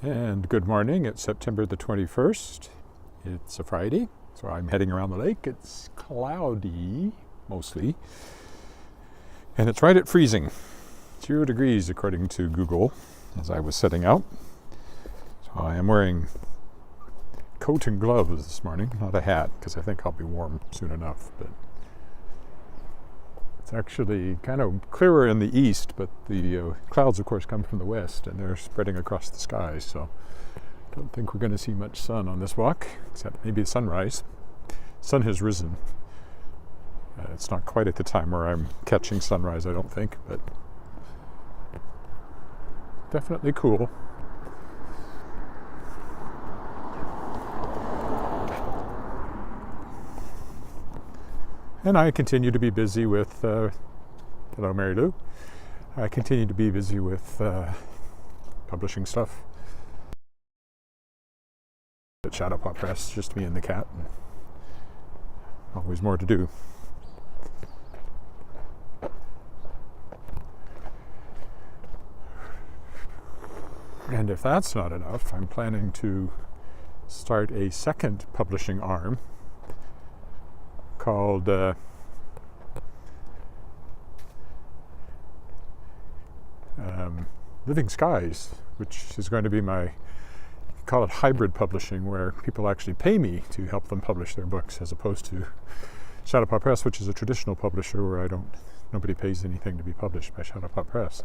And good morning, it's September the 21st. It's a Friday, so I'm heading around the lake. It's cloudy, mostly, and it's right at freezing. 0 degrees according to Google as I was setting out. So I am wearing coat and gloves this morning, not a hat, because I think I'll be warm soon enough. But it's actually kind of clearer in the east, but the clouds, of course, come from the west, and they're spreading across the sky, so I don't think we're going to see much sun on this walk, except maybe a sunrise. Sun has risen. It's not quite at the time where I'm catching sunrise, I don't think, but definitely cool. And I continue to be busy with, hello Mary Lou, I continue to be busy with publishing stuff at Shadowpaw Press, just me and the cat, and always more to do. And if that's not enough, I'm planning to start a second publishing arm called Living Skies, which is going to be my, call it hybrid publishing, where people actually pay me to help them publish their books, as opposed to Shadowpaw Press, which is a traditional publisher where nobody pays anything to be published by Shadowpaw Press.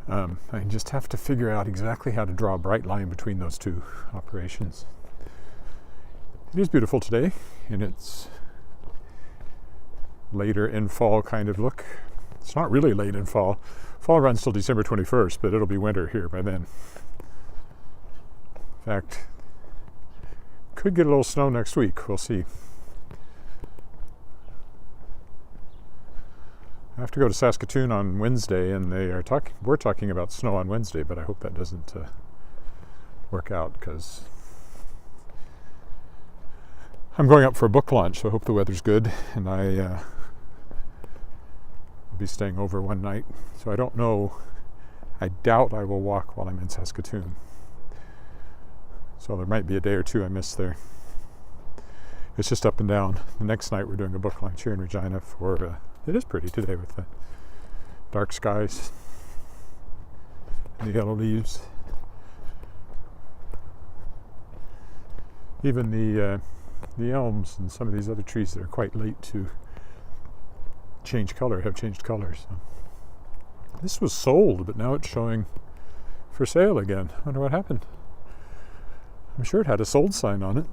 I just have to figure out exactly how to draw a bright line between those two operations. It is beautiful today, and it's later in fall kind of look. It's not really late in fall. Fall runs till December 21st, but it'll be winter here by then. In fact, could get a little snow next week. We'll see. I have to go to Saskatoon on Wednesday, and we're talking about snow on Wednesday, but I hope that doesn't work out, because I'm going up for a book launch, so I hope the weather's good, and I will be staying over one night. So I don't know. I doubt I will walk while I'm in Saskatoon. So there might be a day or two I miss there. It's just up and down. The next night we're doing a book launch here in Regina for, it is pretty today with the dark skies and the yellow leaves. Even the elms and some of these other trees that are quite late to change color have changed colors. So this was sold, but now it's showing for sale again. I wonder what happened. I'm sure it had a sold sign on it.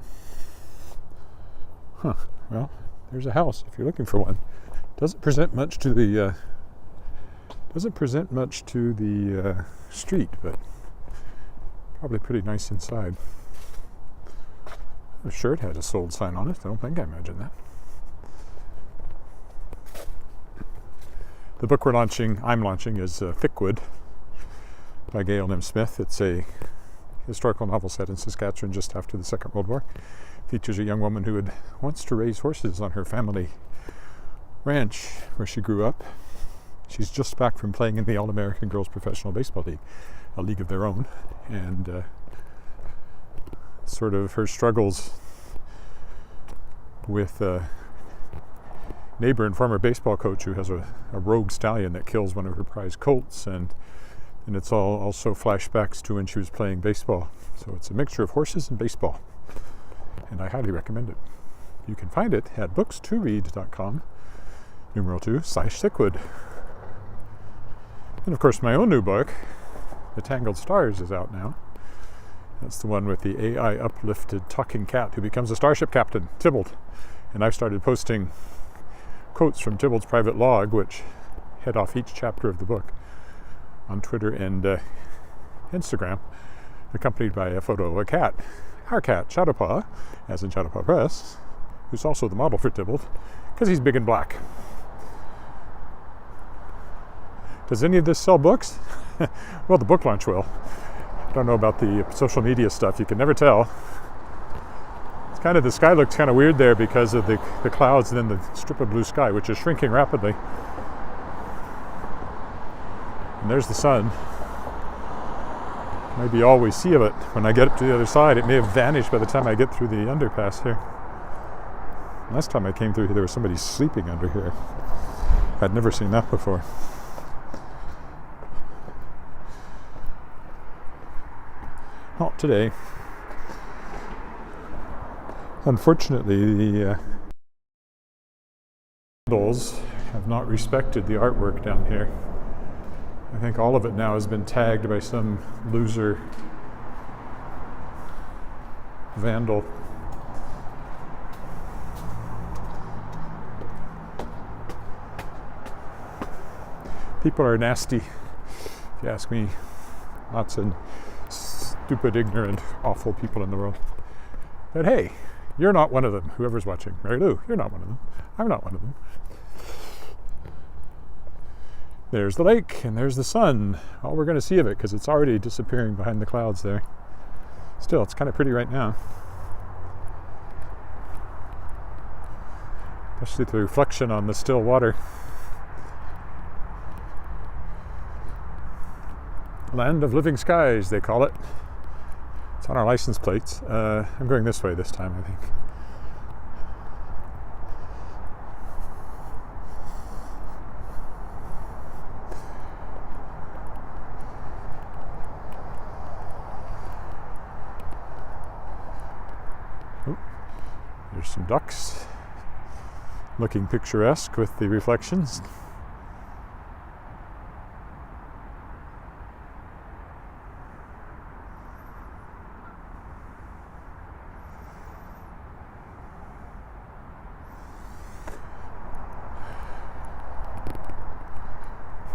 Huh. Well, there's a house if you're looking for one. Doesn't present much to the street, but probably pretty nice inside. I'm sure it had a sold sign on it. I don't think I imagined that. The book I'm launching is Thickwood by Gail M. Smith. It's a historical novel set in Saskatchewan just after the Second World War. Features a young woman who wants to raise horses on her family ranch where she grew up. She's just back from playing in the All-American Girls Professional Baseball League, a league of their own, and sort of her struggles with a neighbor and former baseball coach who has a rogue stallion that kills one of her prize colts, and it's all also flashbacks to when she was playing baseball. So it's a mixture of horses and baseball, and I highly recommend it. You can find it at books2read.com, #2/Thickwood. And of course my own new book, The Tangled Stars, is out now. That's the one with the AI uplifted talking cat who becomes a starship captain, Tybalt. And I've started posting quotes from Tybalt's private log, which head off each chapter of the book, on Twitter and Instagram, accompanied by a photo of a cat. Our cat, Shadowpaw, as in Shadowpaw Press, who's also the model for Tybalt, because he's big and black. Does any of this sell books? Well, the book launch will. I don't know about the social media stuff. You can never tell. It's kind of, the sky looks kind of weird there because of the clouds and then the strip of blue sky, which is shrinking rapidly. And there's the sun. maybe all we see of it when I get up to the other side. It may have vanished by the time I get through the underpass here. Last time I came through here, there was somebody sleeping under here. I'd never seen that before. Not today. Unfortunately, the vandals have not respected the artwork down here. I think all of it now has been tagged by some loser vandal. People are nasty, if you ask me. Lots of stupid, ignorant, awful people in the world. But hey, you're not one of them, whoever's watching. Mary Lou, you're not one of them. I'm not one of them. There's the lake, and there's the sun. All we're going to see of it, because it's already disappearing behind the clouds there. Still, it's kind of pretty right now. Especially the reflection on the still water. Land of living skies, they call it. It's on our license plates. I'm going this way this time, I think. Oh, there's some ducks looking picturesque with the reflections.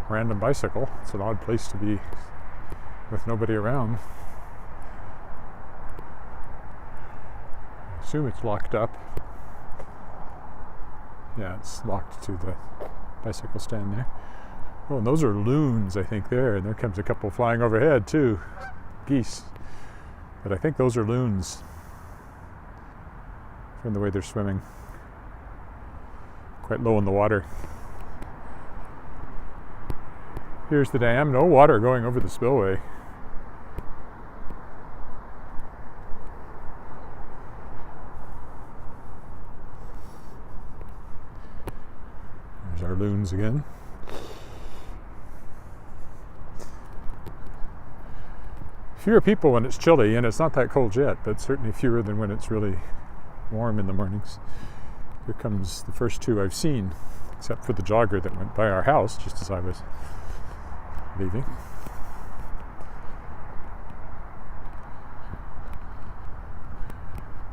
Random bicycle. It's an odd place to be with nobody around. I assume it's locked up. Yeah, it's locked to the bicycle stand there. Oh, and those are loons, I think, there. And there comes a couple flying overhead, too. Geese. But I think those are loons from the way they're swimming. Quite low in the water. Here's the dam. No water going over the spillway. There's our loons again. Fewer people when it's chilly, and it's not that cold yet, but certainly fewer than when it's really warm in the mornings. Here comes the first two I've seen, except for the jogger that went by our house just as I was leaving.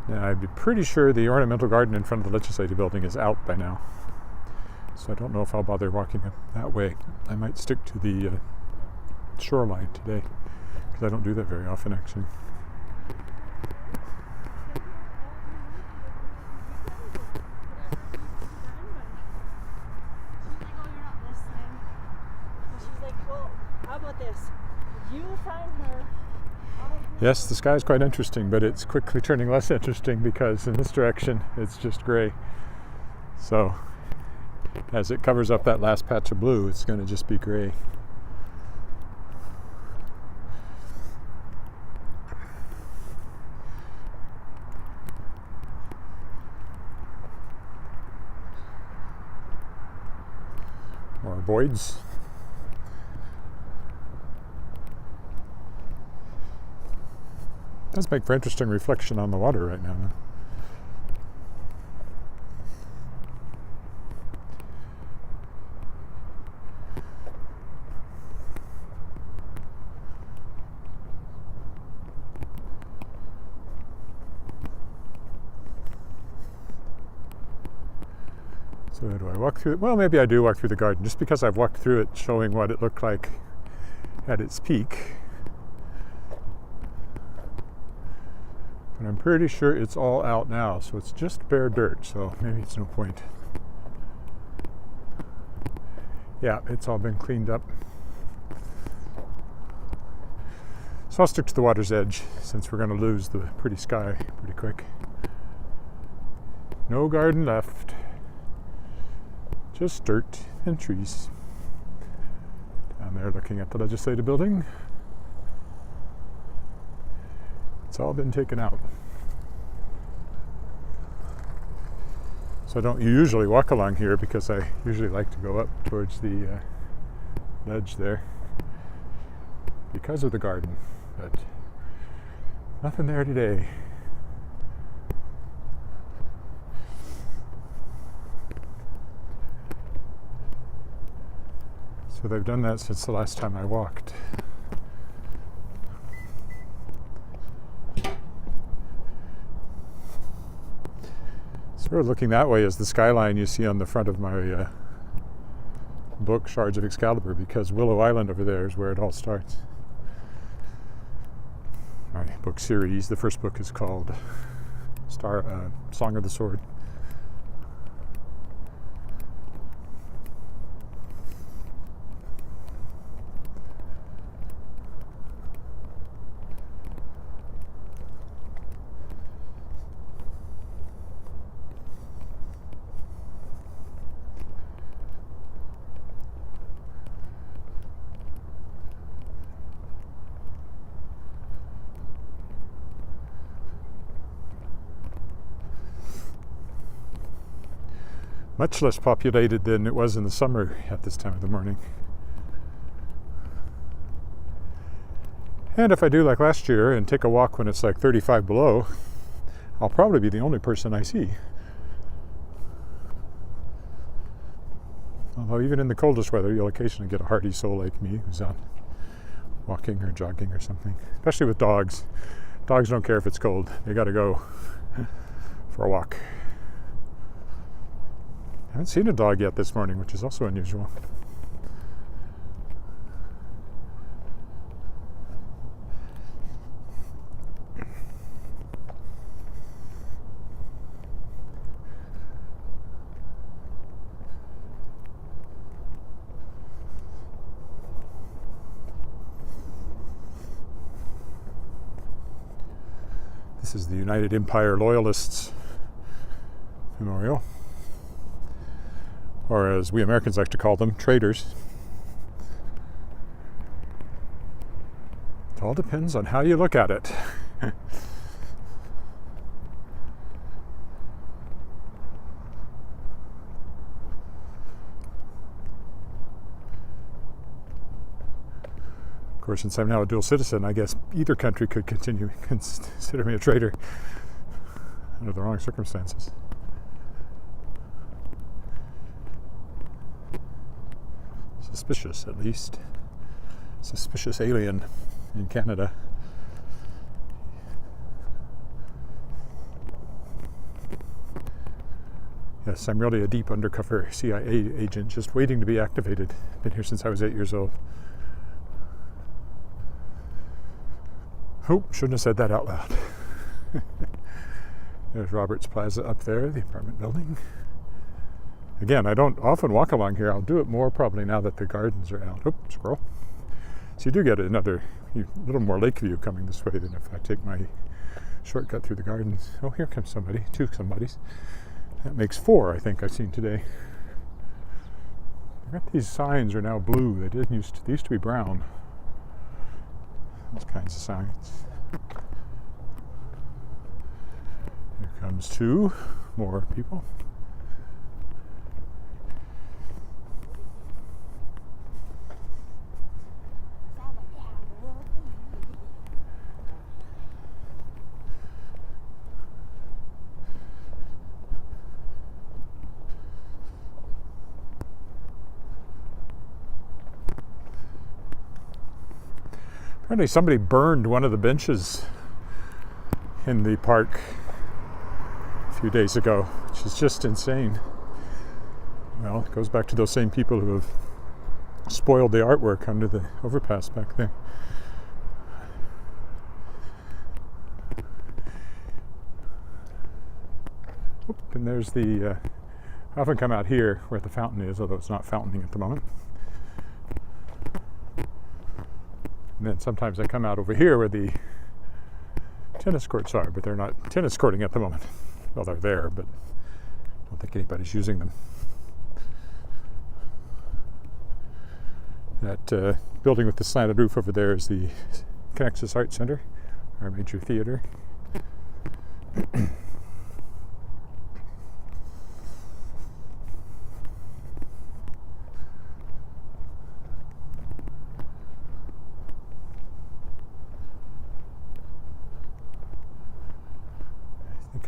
Now, I'd be pretty sure the ornamental garden in front of the legislative building is out by now. So I don't know if I'll bother walking up that way. I might stick to the shoreline today, because I don't do that very often, actually. Yes, the sky is quite interesting, but it's quickly turning less interesting because in this direction it's just gray. So as it covers up that last patch of blue, it's going to just be gray. More voids. Does make for interesting reflection on the water right now. So do I walk through it? Well, maybe I do walk through the garden, just because I've walked through it showing what it looked like at its peak. And I'm pretty sure it's all out now, so it's just bare dirt, so maybe it's no point. Yeah, it's all been cleaned up. So I'll stick to the water's edge, since we're going to lose the pretty sky pretty quick. No garden left. Just dirt and trees. Down there looking at the legislative building. all been taken out. So I don't usually walk along here because I usually like to go up towards the ledge there because of the garden, but nothing there today. So they've done that since the last time I walked. Sort of looking that way is the skyline you see on the front of my book, Shards of Excalibur, because Willow Island over there is where it all starts. My book series, the first book is called Song of the Sword. Much less populated than it was in the summer at this time of the morning. And if I do like last year and take a walk when it's like 35 below, I'll probably be the only person I see. Although even in the coldest weather, you'll occasionally get a hardy soul like me who's out walking or jogging or something. Especially with dogs. Dogs don't care if it's cold. They gotta go for a walk. I haven't seen a dog yet this morning, which is also unusual. This is the United Empire Loyalists Memorial, or as we Americans like to call them, traitors. It all depends on how you look at it. Of course, since I'm now a dual citizen, I guess either country could continue consider me a traitor under the wrong circumstances. Suspicious, at least. Suspicious alien in Canada. Yes, I'm really a deep undercover CIA agent just waiting to be activated. Been here since I was 8 years old. Oh, shouldn't have said that out loud. There's Roberts Plaza up there, the apartment building. Again, I don't often walk along here. I'll do it more probably now that the gardens are out. Oops, squirrel. So you do get another little more lake view coming this way than if I take my shortcut through the gardens. Oh, here comes somebody, two somebodies. That makes 4, I think, I've seen today. I bet these signs are now blue. They used to be brown. Those kinds of signs. Here comes 2 more people. Apparently somebody burned one of the benches in the park a few days ago, which is just insane. Well, it goes back to those same people who have spoiled the artwork under the overpass back there. Oop, and there's the, I often come out here where the fountain is, although it's not fountaining at the moment. And then sometimes I come out over here where the tennis courts are, but they're not tennis courting at the moment. Well, they're there, but I don't think anybody's using them. That building with the slanted roof over there is the Connexus Art Center, our major theater.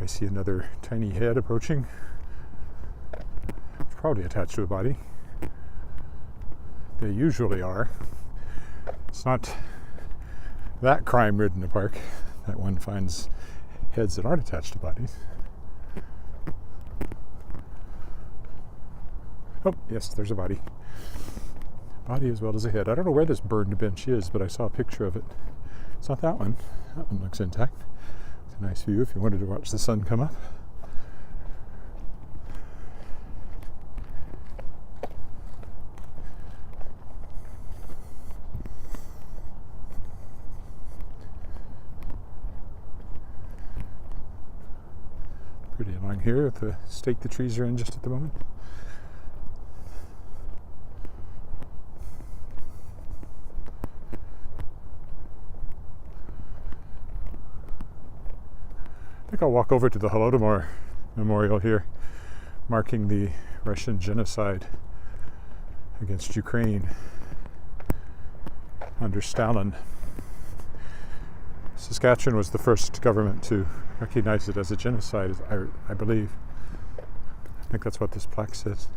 I see another tiny head approaching. It's probably attached to a body. They usually are. It's not that crime-ridden a park that one finds heads that aren't attached to bodies. Oh, yes, there's a body. Body as well as a head. I don't know where this burned bench is, but I saw a picture of it. It's not that one. That one looks intact. It's a nice view if you wanted to watch the sun come up. Pretty along here with the stake the trees are in just at the moment. I think I'll walk over to the Holodomor Memorial here, marking the Russian genocide against Ukraine under Stalin. Saskatchewan was the first government to recognize it as a genocide, I believe. I think that's what this plaque says.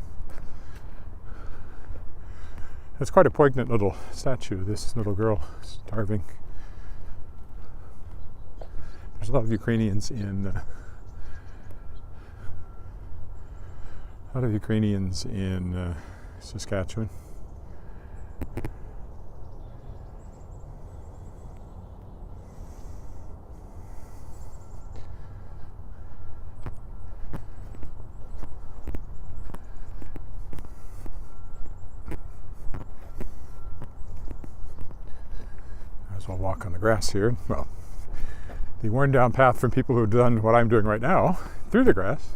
It's quite a poignant little statue, this little girl starving. There's a lot of Ukrainians in Saskatchewan. As well walk on the grass here. Well, the worn down path from people who've done what I'm doing right now through the grass.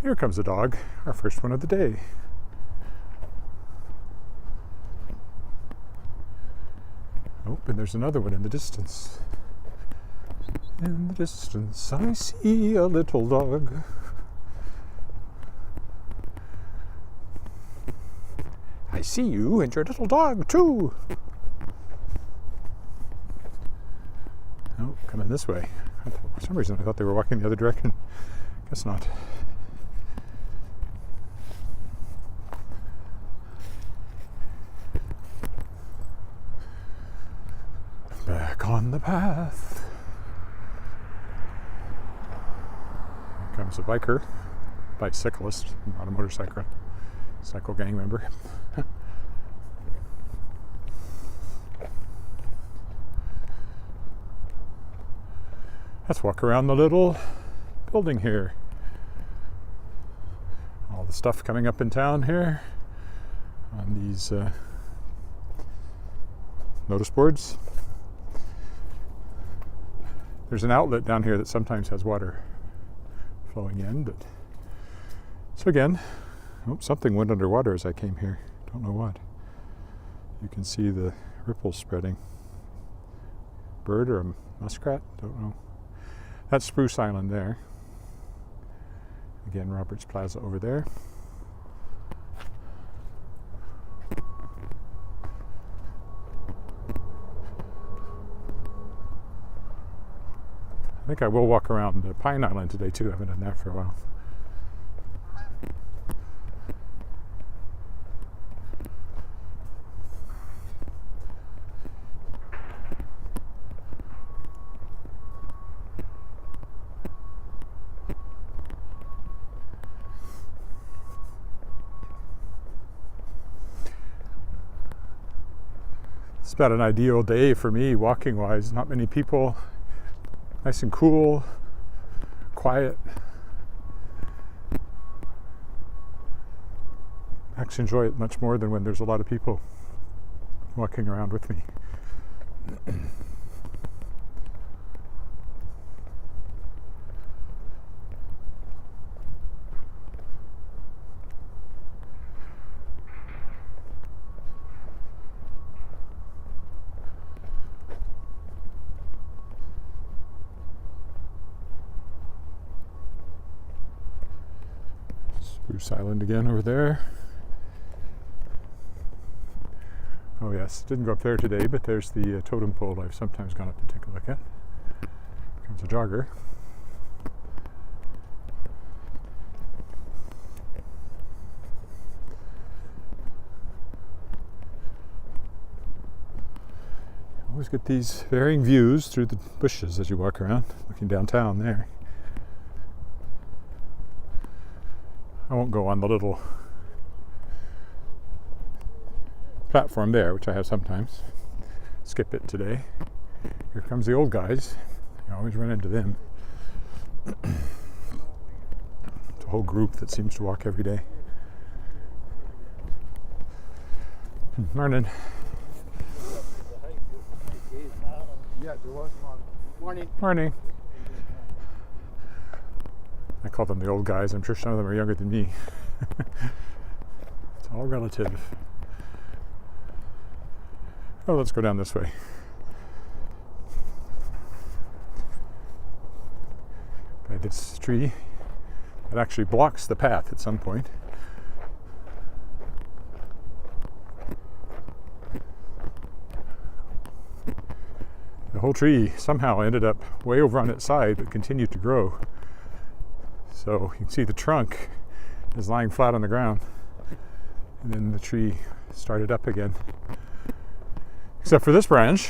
Here comes a dog, our first one of the day. Oh, and there's another one in the distance. In the distance, I see a little dog. I see you and your little dog, too. Oh, coming this way. For some reason, I thought they were walking the other direction. Guess not. Back on the path. Here comes a bicyclist, not a motorcycle. Cycle gang member. Let's walk around the little building here. All the stuff coming up in town here on these notice boards. There's an outlet down here that sometimes has water flowing in, but so again, something went underwater as I came here. Don't know what. You can see the ripples spreading. Bird or a muskrat? Don't know. That's Spruce Island there. Again, Roberts Plaza over there. I think I will walk around Pine Island today too. I haven't done that for a while. It's about an ideal day for me walking wise. Not many people, nice and cool, quiet. I actually enjoy it much more than when there's a lot of people walking around with me. Spruce Island again over there. Oh yes, didn't go up there today, but there's the totem pole I've sometimes gone up to take a look at. Comes a jogger. Always get these varying views through the bushes as you walk around, looking downtown there. I won't go on the little platform there, which I have sometimes. Skip it today. Here comes the old guys. You always run into them. It's a whole group that seems to walk every day. Morning. Yeah, there was one. Morning. Morning. I call them the old guys. I'm sure some of them are younger than me. It's all relative. Oh, let's go down this way. By this tree that actually blocks the path at some point. The whole tree somehow ended up way over on its side, but continued to grow. So you can see the trunk is lying flat on the ground, and then the tree started up again. Except for this branch,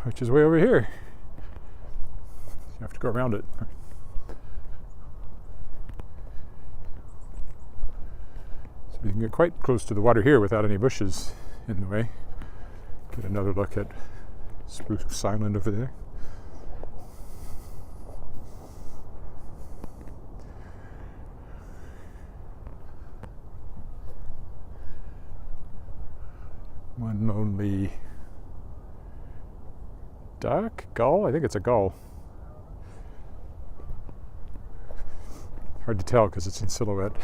which is way over here. You have to go around it. So you can get quite close to the water here without any bushes in the way. Get another look at Spruce Island over there. One lonely duck? Gull? I think it's a gull. Hard to tell because it's in silhouette.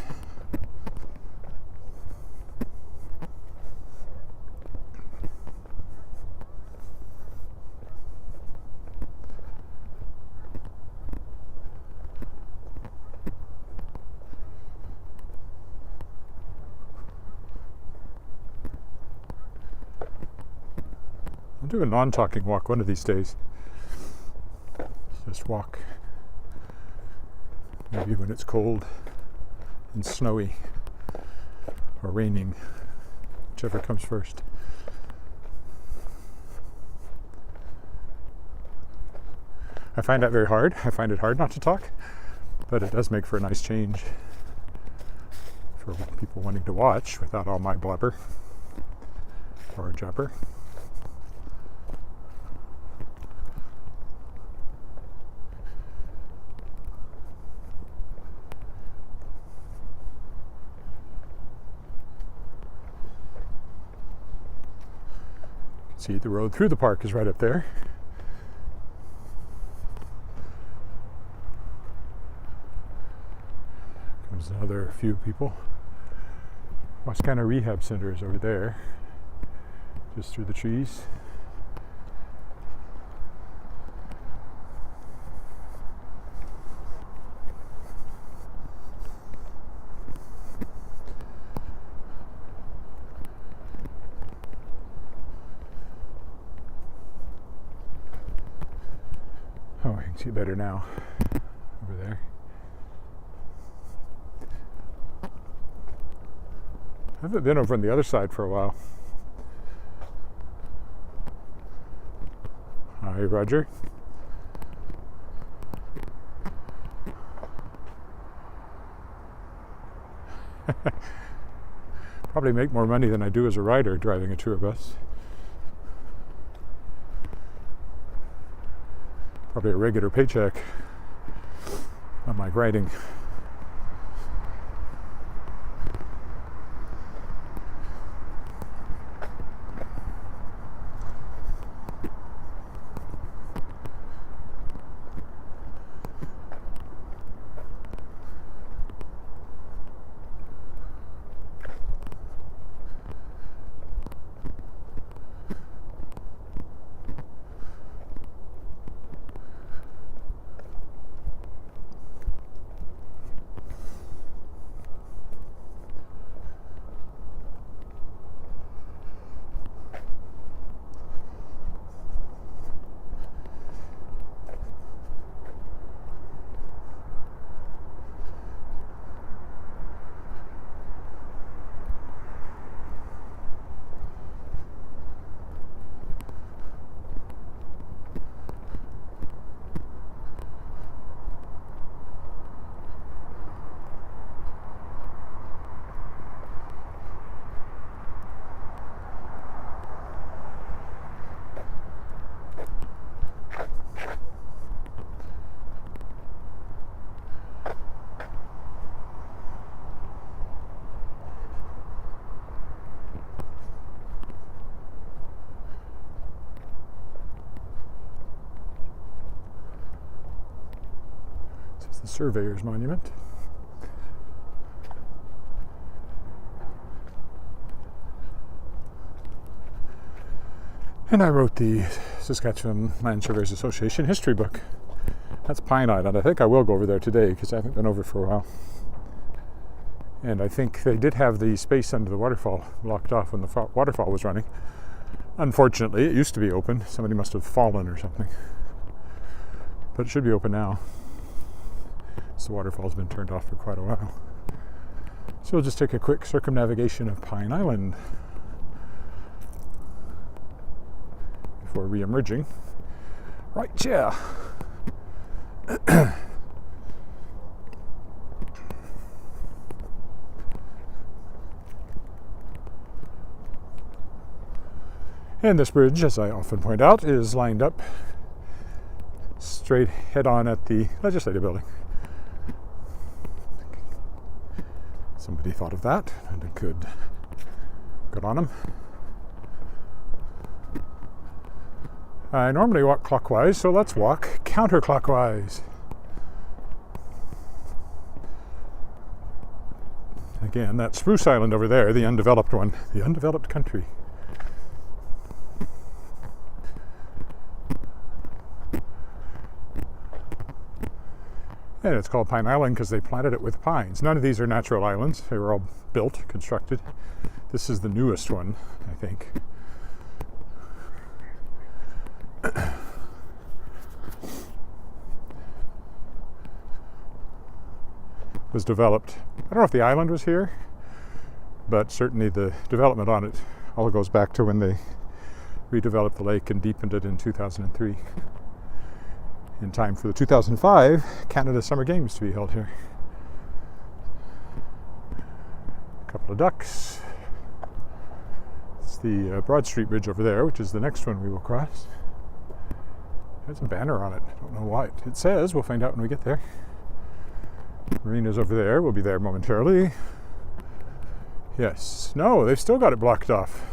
I'll do a non-talking walk one of these days. Just walk. Maybe when it's cold and snowy or raining, whichever comes first. I find that very hard. I find it hard not to talk, but it does make for a nice change for people wanting to watch without all my blubber or jabber. See, the road through the park is right up there. Comes another few people. Wascana Rehab Center is over there, just through the trees. Oh, I can see better now over there. I haven't been over on the other side for a while. Hi, Roger. Probably make more money than I do as a rider driving a tour bus. Probably a regular paycheck on my riding. the Surveyor's Monument. And I wrote the Saskatchewan Land Surveyors Association history book. That's Pine Island. I think I will go over there today because I haven't been over for a while. And I think they did have the space under the waterfall blocked off when the waterfall was running. Unfortunately, it used to be open. Somebody must have fallen or something. But it should be open now. So the waterfall's been turned off for quite a while. So we'll just take a quick circumnavigation of Pine Island before re-emerging. Right, yeah. And this bridge, as I often point out, is lined up straight head-on at the Legislative Building. Somebody thought of that, and it could good on them. I normally walk clockwise, so let's walk counterclockwise. Again, that Spruce Island over there, the undeveloped one, the undeveloped country. And it's called Pine Island because they planted it with pines. None of these are natural islands. They were all built, constructed. This is the newest one, I think. Was developed. I don't know if the island was here, but certainly the development on it all goes back to when they redeveloped the lake and deepened it in 2003. In time for the 2005 Canada Summer Games to be held here. A couple of ducks. It's the Broad Street Bridge over there, which is the next one we will cross. There's a banner on it. I don't know what it says. We'll find out when we get there. Marina's over there. We'll be there momentarily. Yes. No, they've still got it blocked off.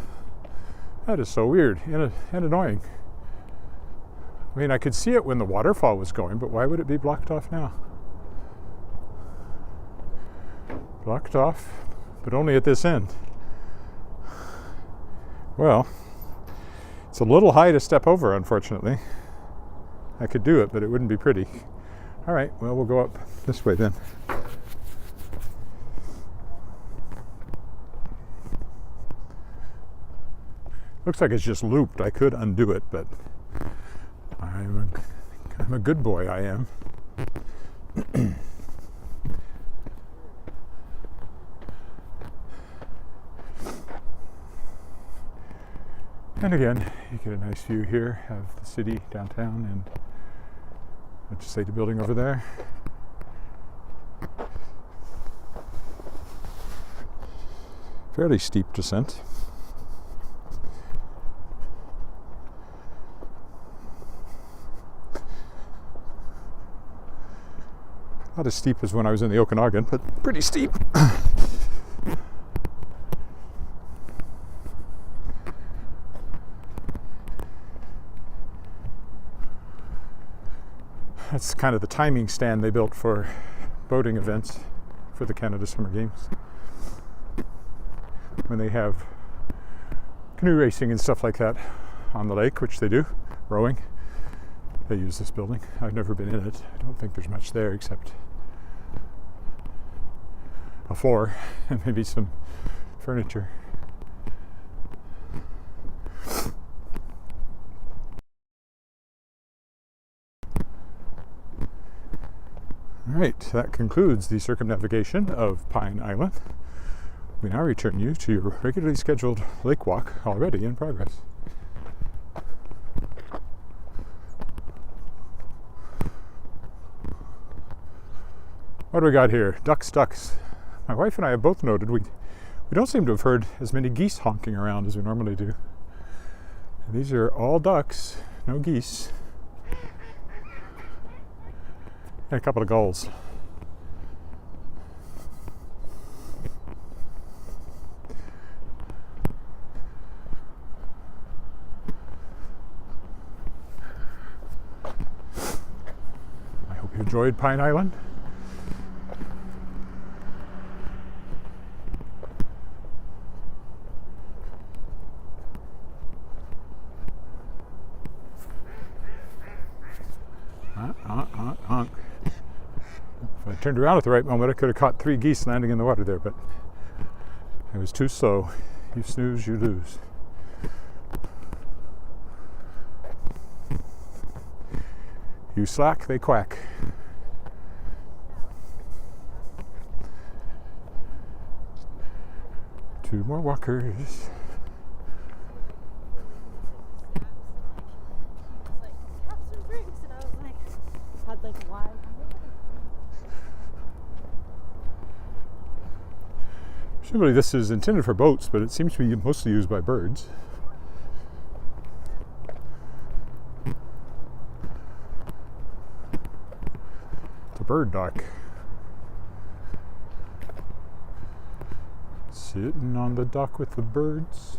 That is so weird and annoying. I mean, I could see it when the waterfall was going, but why would it be blocked off now? Blocked off, but only at this end. Well, it's a little high to step over, unfortunately. I could do it, but it wouldn't be pretty. All right, well, we'll go up this way then. Looks like it's just looped. I could undo it, but I'm a good boy, I am. And again, you get a nice view here of the city downtown and Legislative Building over there. Fairly steep descent. Not as steep as when I was in the Okanagan, but pretty steep. That's kind of the timing stand they built for boating events for the Canada Summer Games. When they have canoe racing and stuff like that on the lake, which they do, rowing, they use this building. I've never been in it. I don't think there's much there except a floor and maybe some furniture. All right, that concludes the circumnavigation of Pine Island. We now return you to your regularly scheduled lake walk, already in progress. What do we got here? Ducks. My wife and I have both noted we don't seem to have heard as many geese honking around as we normally do. And these are all ducks, no geese. And a couple of gulls. I hope you enjoyed Pine Island. turned around at the right moment, I could have caught 3 geese landing in the water there, but I was too slow. You snooze, you lose. You slack, they quack. Two more walkers. Have some drinks, and I was like, had like wine. Presumably this is intended for boats, but it seems to be mostly used by birds. It's a bird dock. Sitting on the dock with the birds.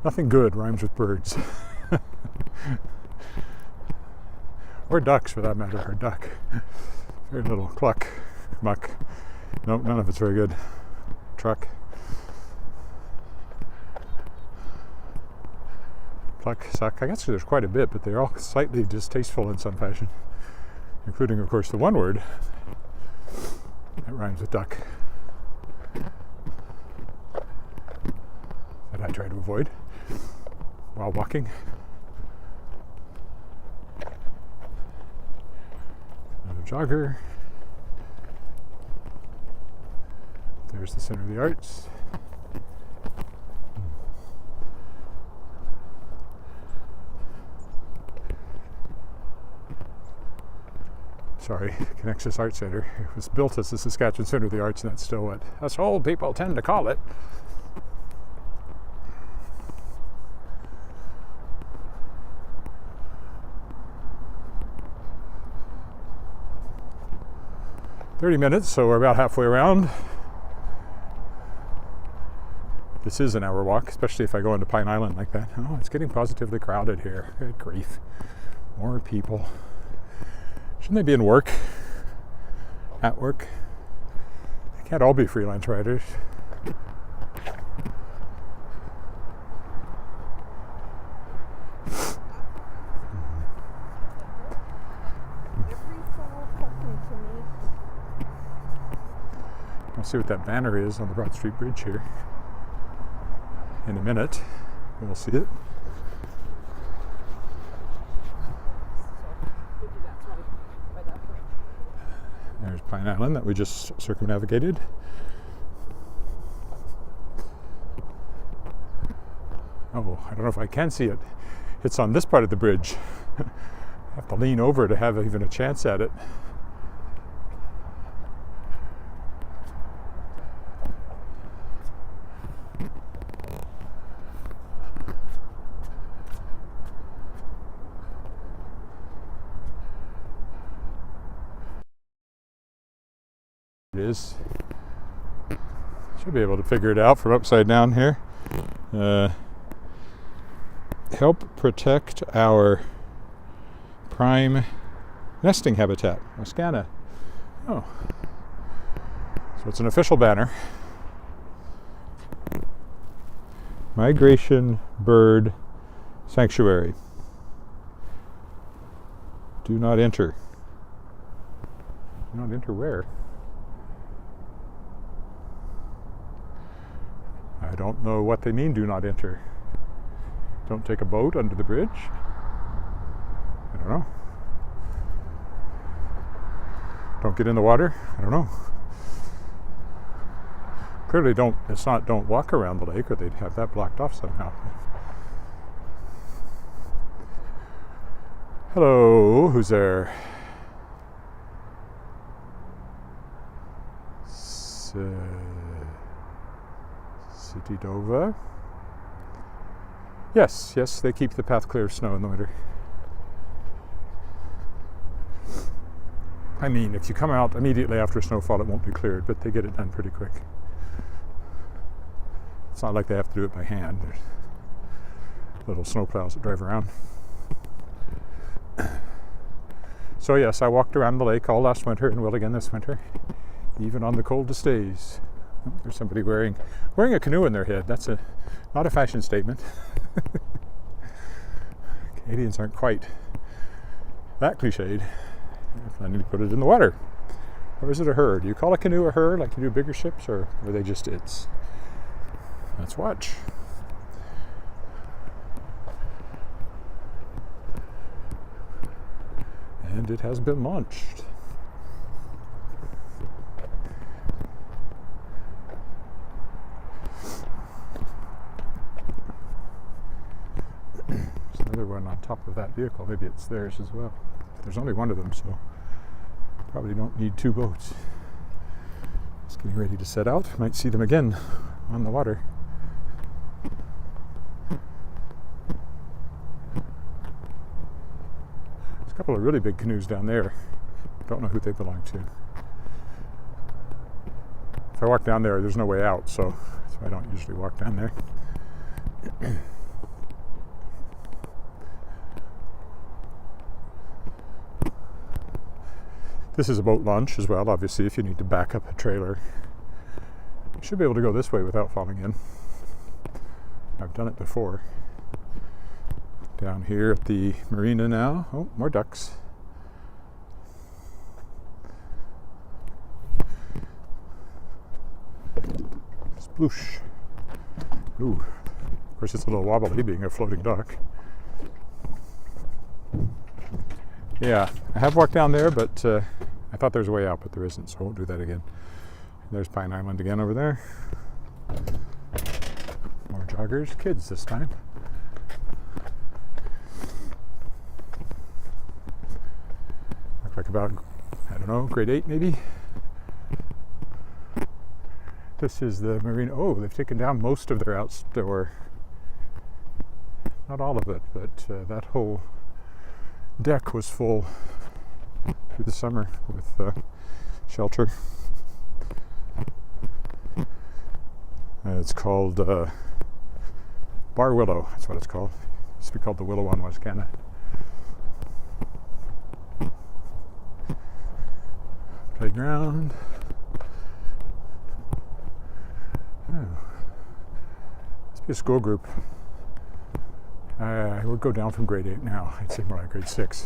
Nothing good rhymes with birds. Or ducks, for that matter, or duck. Very little. Cluck, muck. Nope, none of it's very good. Truck. Cluck, suck. I guess there's quite a bit, but they're all slightly distasteful in some fashion, including, of course, the one word that rhymes with duck that I try to avoid while walking. Another jogger. There's the Center of the Arts. Sorry, Connexus Art Center. It was built as the Saskatchewan Center of the Arts, and that's still what us old people tend to call it. "30 minutes, so we're about halfway around. This is an hour walk, especially if I go into Pine Island like that. Oh, it's getting positively crowded here. Good grief. More people. Shouldn't they be in work? At work? They can't all be freelance writers. I'll see what that banner is on the Broad Street Bridge here. In a minute, we'll see it. There's Pine Island that we just circumnavigated. Oh, I don't know if I can see it. It's on this part of the bridge. I have to lean over to have even a chance at it. It is. Should be able to figure it out from upside down here. Help protect our prime nesting habitat, Wascana. Oh, so it's an official banner. Migration Bird Sanctuary. Do not enter. Do not enter where? I don't know what they mean, do not enter. Don't take a boat under the bridge? I don't know. Don't get in the water? I don't know. Clearly don't walk around the lake, or they'd have that blocked off somehow. Hello, who's there? City Dova. Yes, they keep the path clear of snow in the winter. I mean, if you come out immediately after snowfall, it won't be cleared, but they get it done pretty quick. It's not like they have to do it by hand. There's little snow plows that drive around. So yes, I walked around the lake all last winter and will again this winter, even on the coldest days. Oh, there's somebody wearing a canoe in their head. That's not a fashion statement. Canadians aren't quite that cliched. I need to put it in the water. Or is it a her? Do you call a canoe a her like you do bigger ships, or are they just its? Let's watch. And it has been launched. There's another one on top of that vehicle. Maybe it's theirs as well. There's only one of them, so probably don't need two boats. Just getting ready to set out. Might see them again on the water. There's a couple of really big canoes down there. Don't know who they belong to. If I walk down there, there's no way out, so I don't usually walk down there. This is a boat launch as well, obviously, if you need to back up a trailer. You should be able to go this way without falling in. I've done it before. Down here at the marina now. Oh, more ducks. Sploosh. Ooh. Of course, it's a little wobbly being a floating dock. Yeah, I have walked down there, but I thought there was a way out, but there isn't, so I won't do that again. There's Pine Island again over there. More joggers, kids this time. Look like about, I don't know, grade 8 maybe. This is the marina. Oh, they've taken down most of their outdoor, not all of it, but that whole deck was full through the summer with shelter. It's called Bar Willow. That's what it's called. It used to be called the Willow on Wascana. Playground. Oh. Must be a school group. I would go down from grade 8 now. I'd say more like grade 6.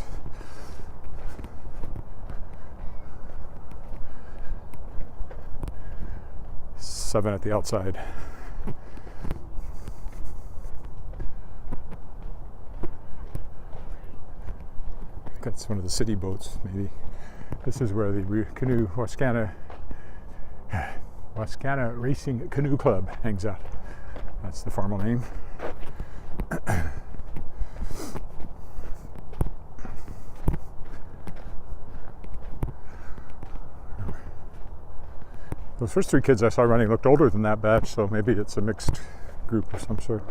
Seven at the outside. I think that's one of the city boats, maybe. This is where the canoe Wascana Racing Canoe Club hangs out. That's the formal name. Those first three kids I saw running looked older than that batch, so maybe it's a mixed group of some sort.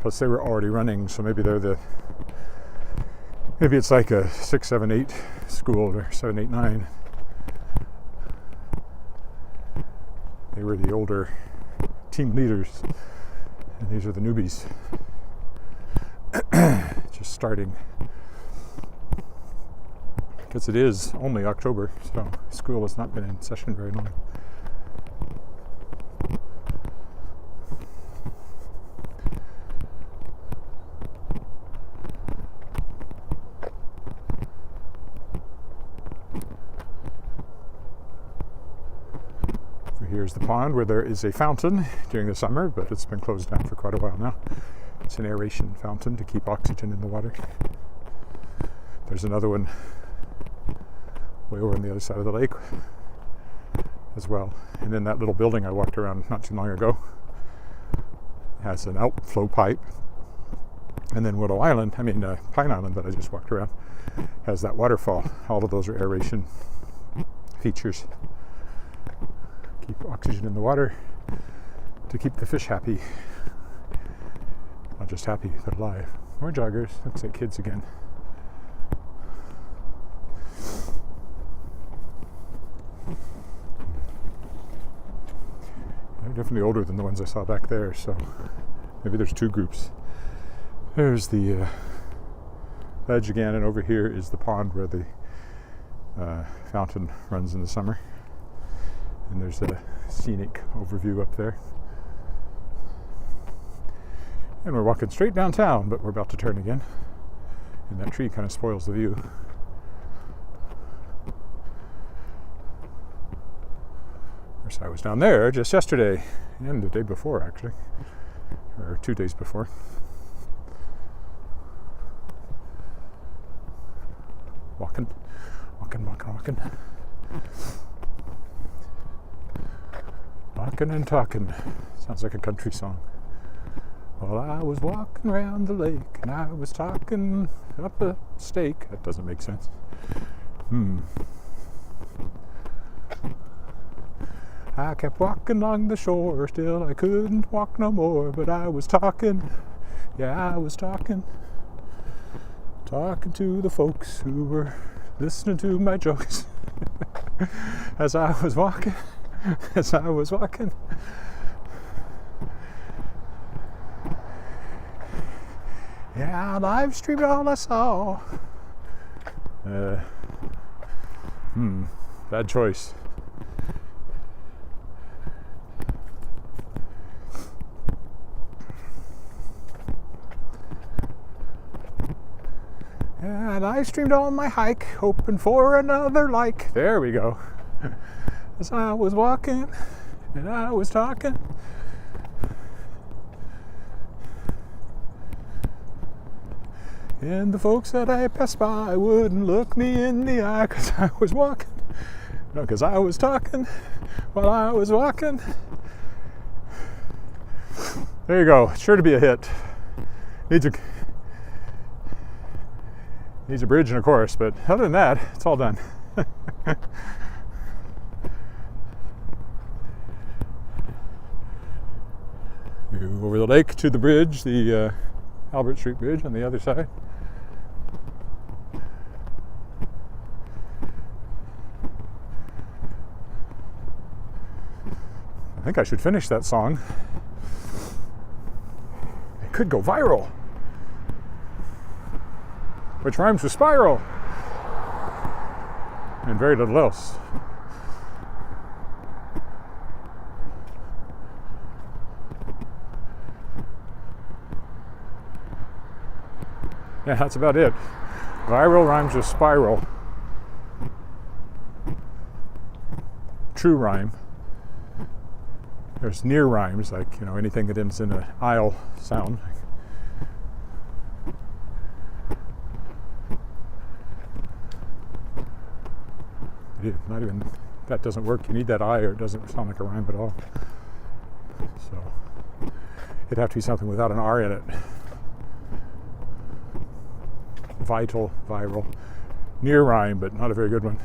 Plus they were already running, so maybe maybe it's like a 6, 7, 8 school, or 7, 8, 9. They were the older team leaders, and these are the newbies. Just starting. Because it is only October, so school has not been in session very long. So here's the pond where there is a fountain during the summer, but it's been closed down for quite a while now. It's an aeration fountain to keep oxygen in the water. There's another one way over on the other side of the lake as well. And then that little building I walked around not too long ago has an outflow pipe. And then Pine Island that I just walked around has that waterfall. All of those are aeration features. Keep oxygen in the water to keep the fish happy. Not just happy, but alive. More joggers. Looks like kids again. They're definitely older than the ones I saw back there, so maybe there's two groups. There's the ledge again, and over here is the pond where the fountain runs in the summer. And there's a scenic overview up there. And we're walking straight downtown, but we're about to turn again. And that tree kind of spoils the view. So I was down there just yesterday and the day before, actually, or 2 days before. Walking. Walking and talking. Sounds like a country song. Well, I was walking around the lake and I was talking up a stake. That doesn't make sense. I kept walking along the shore, still I couldn't walk no more, but I was talking, yeah, I was talking to the folks who were listening to my jokes as I was walking. Yeah, I live streamed all I saw. Bad choice. Yeah, I live streamed all my hike, hoping for another like. There we go. As I was walking and I was talking. And the folks that I passed by wouldn't look me in the eye because I was walking. No, because I was talking while I was walking. There you go. It's sure to be a hit. Needs a bridge and a chorus, but other than that, it's all done. Over the lake to the bridge, the Albert Street Bridge on the other side. I think I should finish that song. It could go viral, which rhymes with spiral and very little else. Yeah, that's about it. Viral rhymes with spiral. True rhyme. There's near rhymes, like, anything that ends in an aisle sound. Not even that doesn't work. You need that I, or it doesn't sound like a rhyme at all. So it'd have to be something without an R in it. Vital, viral, near rhyme, but not a very good one.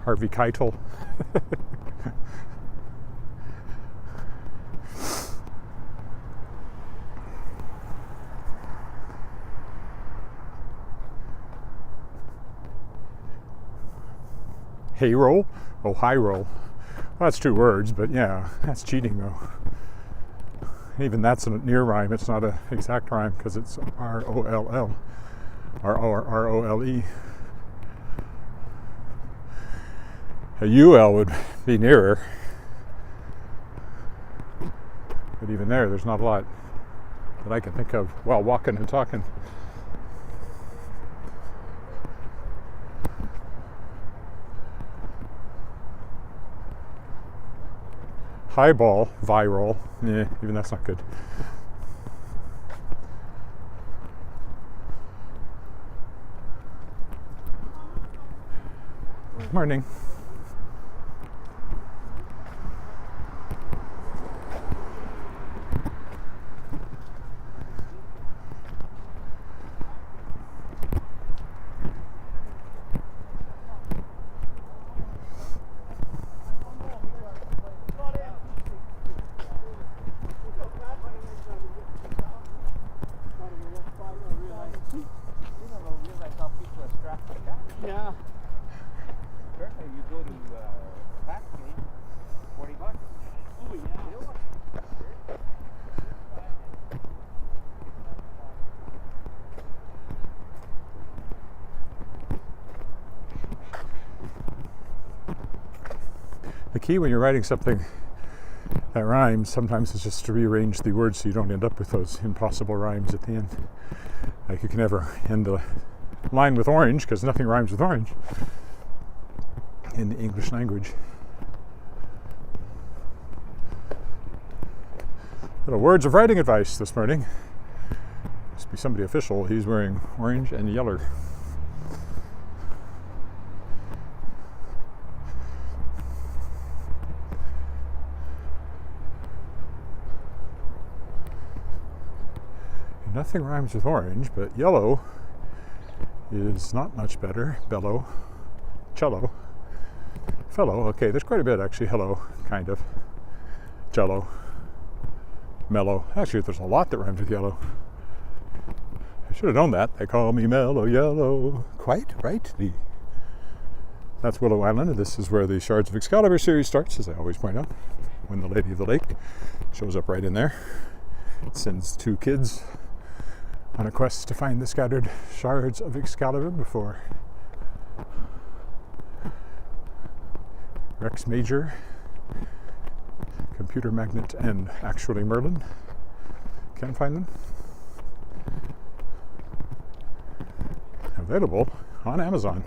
Harvey Keitel. Hay roll? Oh, high roll. Well, that's 2 words, but yeah, that's cheating though. Even that's a near rhyme. It's not an exact rhyme because it's R-O-L-L. R-O-L-E. A U-L would be nearer. But even there's not a lot that I can think of while walking and talking. Highball, viral. Yeah, even that's not good. Morning. Yeah. Apparently you go to back game, $40. Oh yeah. The key when you're writing something that rhymes, sometimes is just to rearrange the words so you don't end up with those impossible rhymes at the end. like you can never end a line with orange because nothing rhymes with orange in the English language. Little words of writing advice this morning. Must be somebody official. He's wearing orange and yellow. Nothing rhymes with orange, but yellow is not much better. Bellow, cello, fellow. Okay, there's quite a bit actually. Hello, kind of. Jello, mellow. Actually, there's a lot that rhymes with yellow. I should have known that. They call me Mellow Yellow. Quite rightly. That's Willow Island, and this is where the Shards of Excalibur series starts, as I always point out. When the Lady of the Lake shows up right in there. It sends 2 kids on a quest to find the scattered shards of Excalibur before Rex Major, Computer Magnet, and actually Merlin can find them. Available on Amazon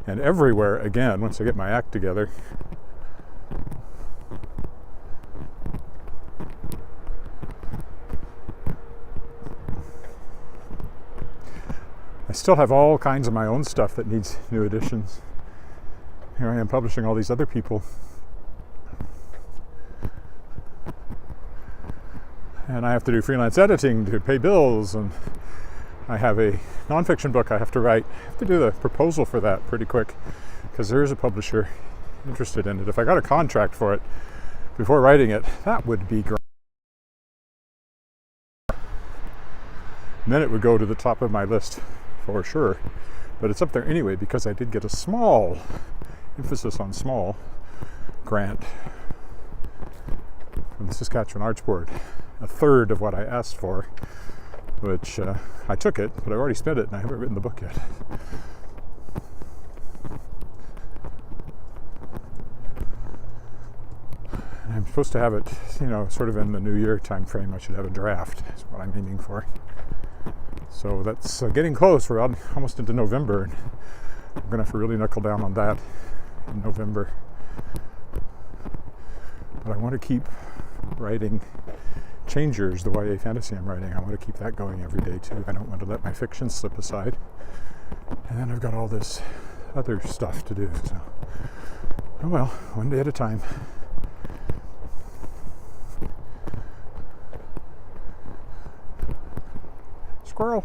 and everywhere again once I get my act together. I still have all kinds of my own stuff that needs new editions. Here I am publishing all these other people. And I have to do freelance editing to pay bills, and I have a nonfiction book I have to write. I have to do the proposal for that pretty quick because there is a publisher interested in it. If I got a contract for it before writing it, that would be great. And then it would go to the top of my list for sure. But it's up there anyway because I did get a small, emphasis on small, grant from the Saskatchewan Arts Board. A third of what I asked for, which I took it, but I've already spent it and I haven't written the book yet. And I'm supposed to have it, sort of in the new year time frame. I should have a draft, is what I'm aiming for. So that's getting close. We're almost into November. And I'm going to have to really knuckle down on that in November. But I want to keep writing Changers, the YA fantasy I'm writing. I want to keep that going every day too. I don't want to let my fiction slip aside. And then I've got all this other stuff to do. So, oh well, one day at a time. Squirrel.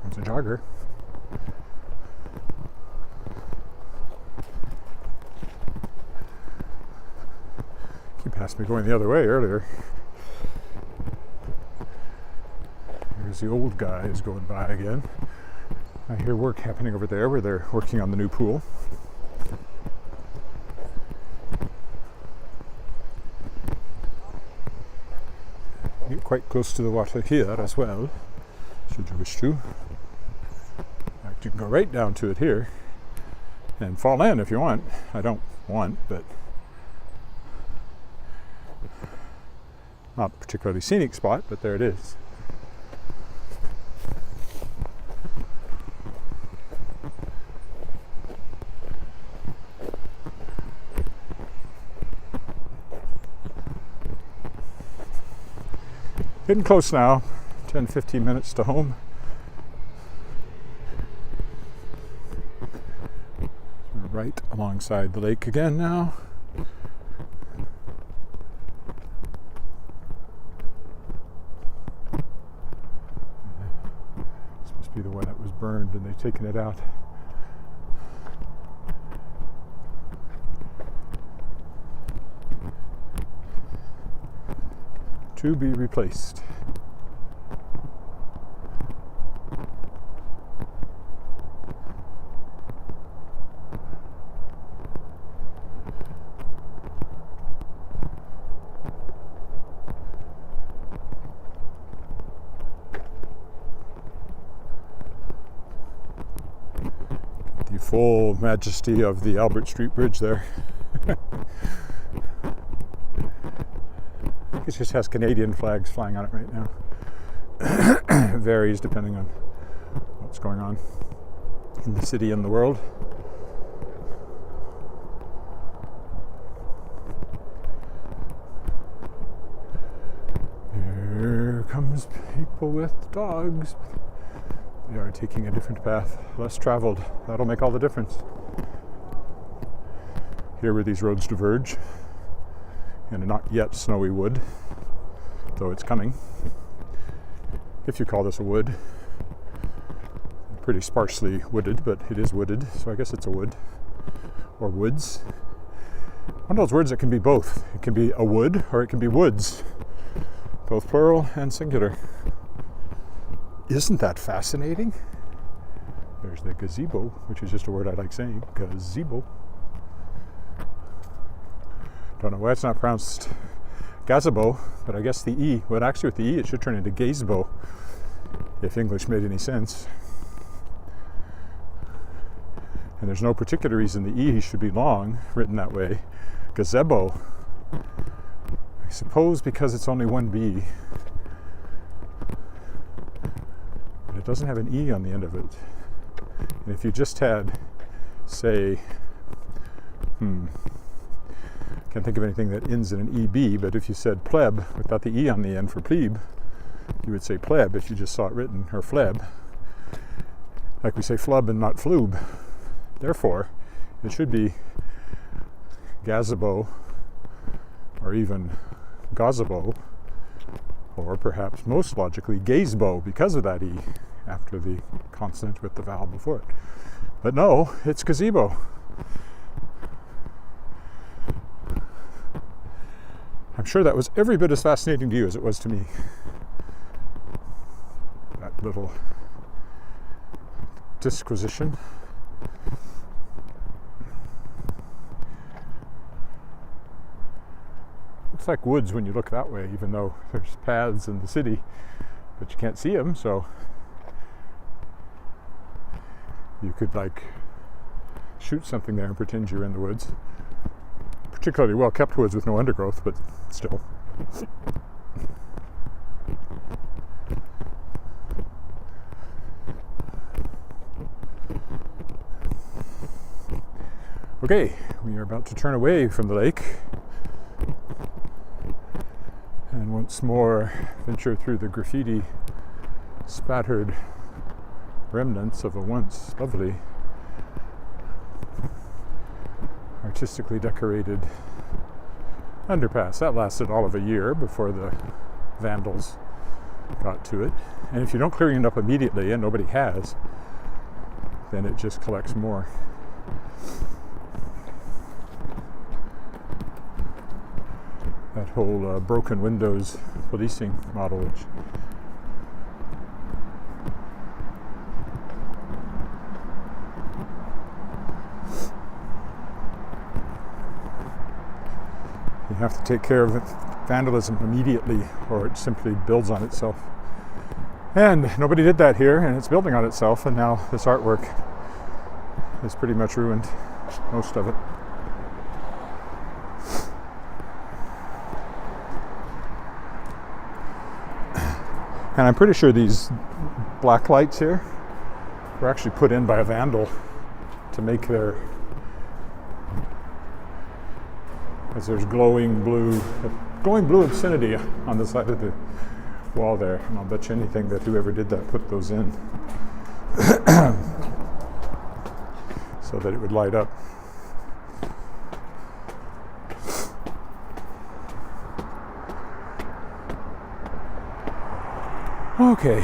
There's a jogger. He passed me going the other way earlier. Here's the old guys going by again. I hear work happening over there where they're working on the new pool. Get quite close to the water here as well, should you wish to. In fact, you can go right down to it here and fall in if you want. I don't want, but not a particularly scenic spot, but there it is. Getting close now, 10-15 minutes to home. We're right alongside the lake again now. This must be the one that was burned and they've taken it out. To be replaced. full majesty of the Albert Street Bridge there. It just has Canadian flags flying on it right now. It varies depending on what's going on in the city and the world. Here comes people with dogs. They are taking a different path, less traveled. That'll make all the difference. Here where these roads diverge in a not yet snowy wood, though it's coming. If you call this a wood. Pretty sparsely wooded, but it is wooded, so I guess it's a wood. Or woods. One of those words that can be both. It can be a wood or it can be woods. Both plural and singular. Isn't that fascinating? There's the gazebo, which is just a word I like saying. Gazebo. Don't know why it's not pronounced gazebo, but I guess the E, well actually with the E it should turn into gazebo, if English made any sense. And there's no particular reason the E should be long, written that way. Gazebo. I suppose because it's only one B. But it doesn't have an E on the end of it. And if you just had, say, can't think of anything that ends in an EB, but if you said pleb without the E on the end for plebe, you would say pleb if you just saw it written, or fleb. Like we say flub and not flube. Therefore, it should be gazebo, or even gazebo, or perhaps most logically gazebo because of that E after the consonant with the vowel before it. But no, it's gazebo. I'm sure that was every bit as fascinating to you as it was to me. That little disquisition. Looks like woods when you look that way, even though there's paths in the city, but you can't see them, so you could like shoot something there and pretend you're in the woods. Particularly well-kept woods with no undergrowth, but still. Okay, we are about to turn away from the lake and once more venture through the graffiti spattered remnants of a once lovely artistically decorated underpass. That lasted all of a year before the vandals got to it. And if you don't clear it up immediately, and nobody has, then it just collects more. That whole broken windows policing model, which you have to take care of vandalism immediately, or it simply builds on itself. And nobody did that here, and it's building on itself, and now this artwork is pretty much ruined, most of it. And I'm pretty sure these black lights here were actually put in by a vandal to make their, as there's glowing blue obscenity on the side of the wall there. And I'll bet you anything that whoever did that put those in so that it would light up. Okay,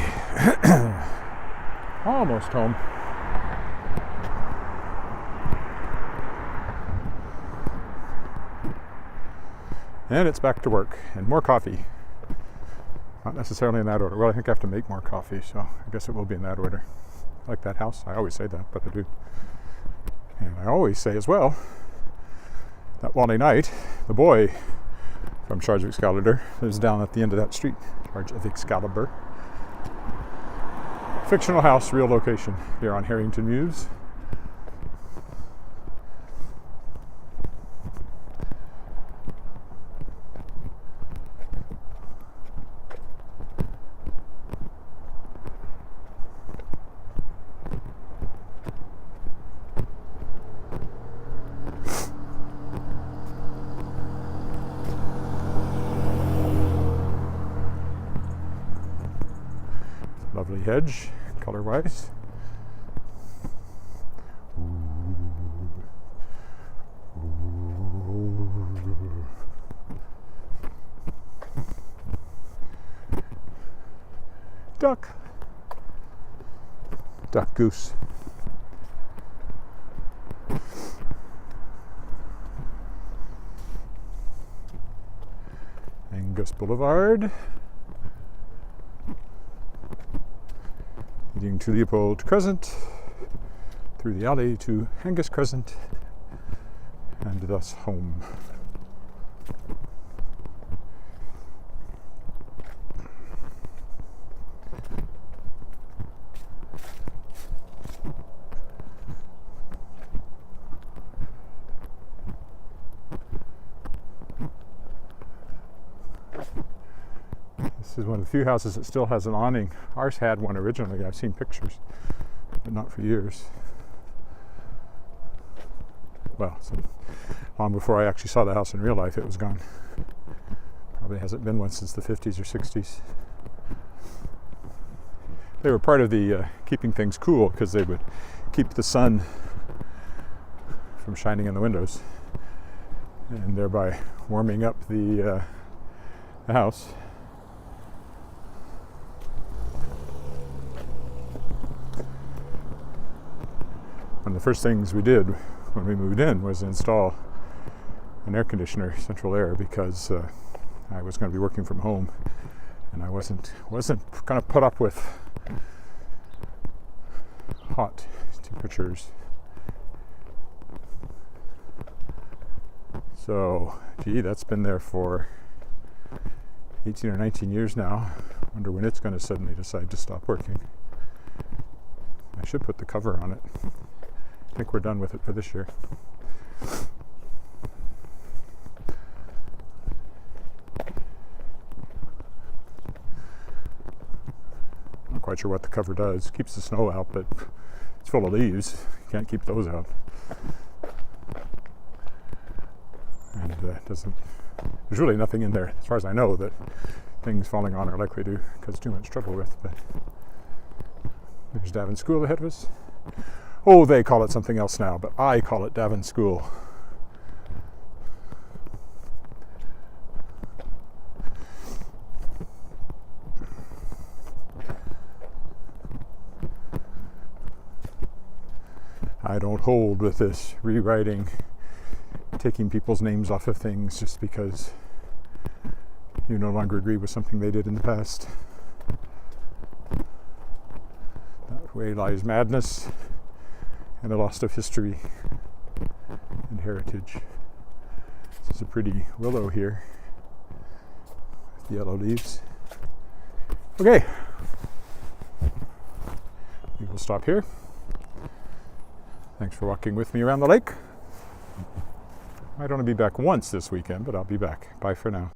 almost home. And it's back to work, and more coffee. Not necessarily in that order. Well, I think I have to make more coffee, so I guess it will be in that order. I like that house. I always say that, but I do. And I always say as well that Wally Knight, the boy from Charge of Excalibur, lives down at the end of that street. Charge of Excalibur. Fictional house, real location here on Harrington Mews. lovely hedge, color-wise. Duck. Duck goose. Angus Boulevard. Leading to Leopold Crescent, through the alley to Angus Crescent, and thus home. This is one of the few houses that still has an awning. Ours had one originally. I've seen pictures, but not for years. Well, so long before I actually saw the house in real life, it was gone. Probably hasn't been one since the 50s or 60s. They were part of the keeping things cool because they would keep the sun from shining in the windows and thereby warming up the house. One of the first things we did when we moved in was install an air conditioner, central air, because I was going to be working from home, and I wasn't going to put up with hot temperatures. So, gee, that's been there for 18 or 19 years now. Wonder when it's going to suddenly decide to stop working. I should put the cover on it. I think we're done with it for this year. Not quite sure what the cover does. Keeps the snow out, but it's full of leaves. You can't keep those out. And doesn't. There's really nothing in there, as far as I know, that things falling on are likely to cause too much trouble with. But there's Davin School ahead of us. Oh, they call it something else now, but I call it Davin School. I don't hold with this rewriting, taking people's names off of things just because you no longer agree with something they did in the past. That way lies madness and the loss of history and heritage. This is a pretty willow here with yellow leaves. Okay, we will stop here. Thanks for walking with me around the lake. I might only be back once this weekend, but I'll be back. Bye for now.